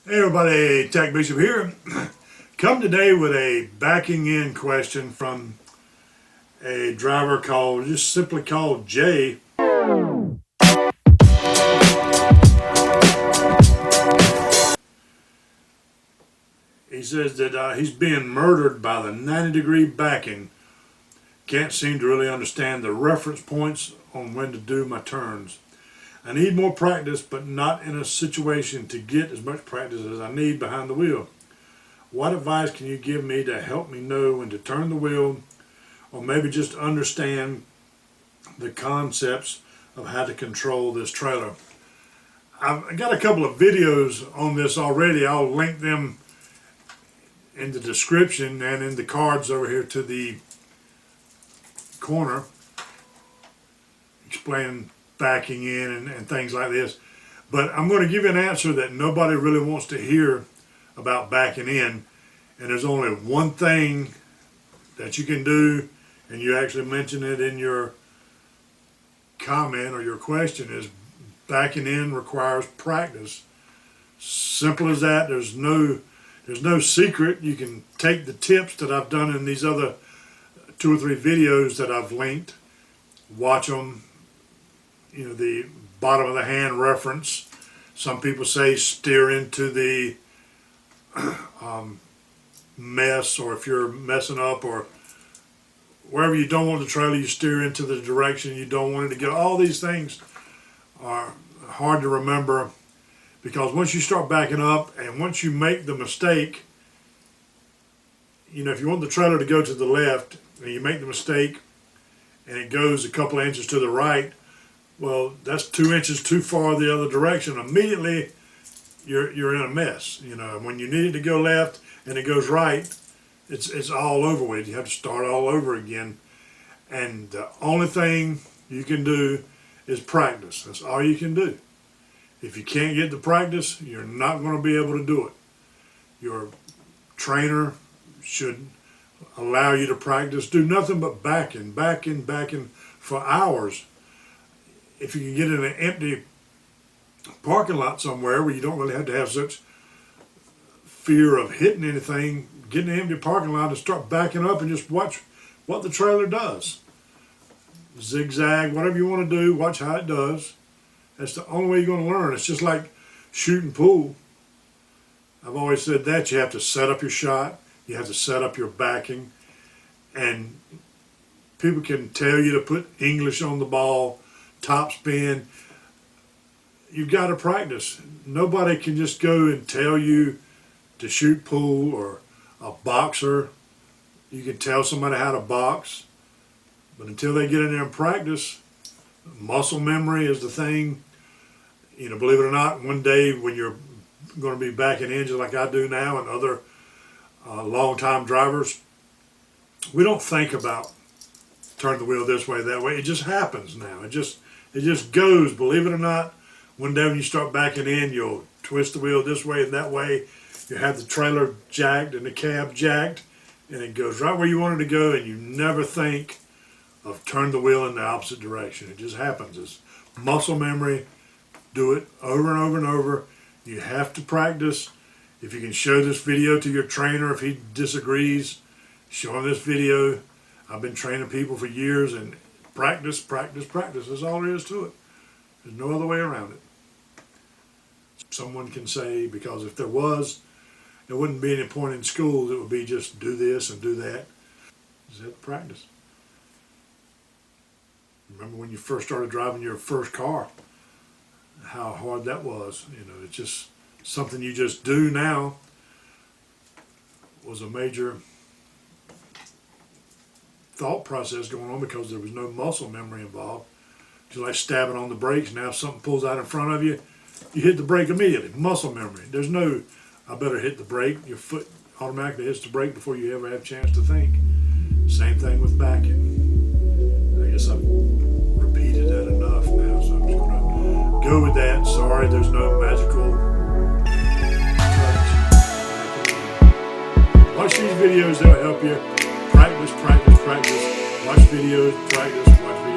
Hey everybody, TacBishop here. Come today with a backing in question from a driver just simply called Jay. He says that he's being murdered by the 90-degree backing. Can't seem to really understand the reference points on when to do my turns. I need more practice, but not in a situation to get as much practice as I need behind the wheel. What advice can you give me to help me know when to turn the wheel, or maybe just understand the concepts of how to control this trailer? I've got a couple of videos on this already. I'll link them in the description and in the cards over here to the corner, explaining backing in and things like this. But I'm going to give you an answer that nobody really wants to hear about backing in, and there's only one thing that you can do, and you actually mention it in your comment or your question, is backing in requires practice. Simple as that. There's no secret. You can take the tips that I've done in these other 2 or 3 videos that I've linked, watch them, the bottom of the hand reference. Some people say steer into the mess, or if you're messing up or wherever you don't want the trailer, you steer into the direction you don't want it to go. All these things are hard to remember, because once you start backing up and once you make the mistake, if you want the trailer to go to the left and you make the mistake and it goes a couple of inches to the right, well, that's 2 inches too far the other direction. Immediately you're in a mess. When you need it to go left and it goes right, it's all over with. You have to start all over again. And the only thing you can do is practice. That's all you can do. If you can't get the practice, you're not going to be able to do it. Your trainer should allow you to practice. Do nothing but backing for hours. If you can get in an empty parking lot somewhere where you don't really have to have such fear of hitting anything, get in an empty parking lot and start backing up and just watch what the trailer does. Zigzag, whatever you want to do, watch how it does. That's the only way you're going to learn. It's just like shooting pool. I've always said that you have to set up your shot, you have to set up your backing, and people can tell you to put English on the ball, top spin. You've got to practice. Nobody can just go and tell you to shoot pool, or a boxer. You can tell somebody how to box, but until they get in there and practice, muscle memory is the thing. Believe it or not, one day when you're going to be backing engines like I do now and other long-time drivers, we don't think about turn the wheel this way, that way. It just happens now. It just goes. Believe it or not, one day when you start backing in, you'll twist the wheel this way and that way. You have the trailer jacked and the cab jacked, and it goes right where you want it to go, and you never think of turn the wheel in the opposite direction. It just happens. It's muscle memory. Do it over and over and over. You have to practice. If you can show this video to your trainer, if he disagrees, show him this video. I've been training people for years, and practice. That's all there is to it. There's no other way around it. Someone can say, because if there was, there wouldn't be any point in school. It would be just do this and do that. Just have to practice. Remember when you first started driving your first car, how hard that was. It's just something you just do now. Was a major thought process going on because there was no muscle memory involved. Just like stabbing on the brakes. Now if something pulls out in front of you, you hit the brake immediately. Muscle memory. There's no, I better hit the brake. Your foot automatically hits the brake before you ever have a chance to think. Same thing with backing. I guess I've repeated that enough now, so I'm just going to go with that. Sorry, there's no magical touch. Watch these videos, they'll help you. Practice. Watch videos, practice, watch videos.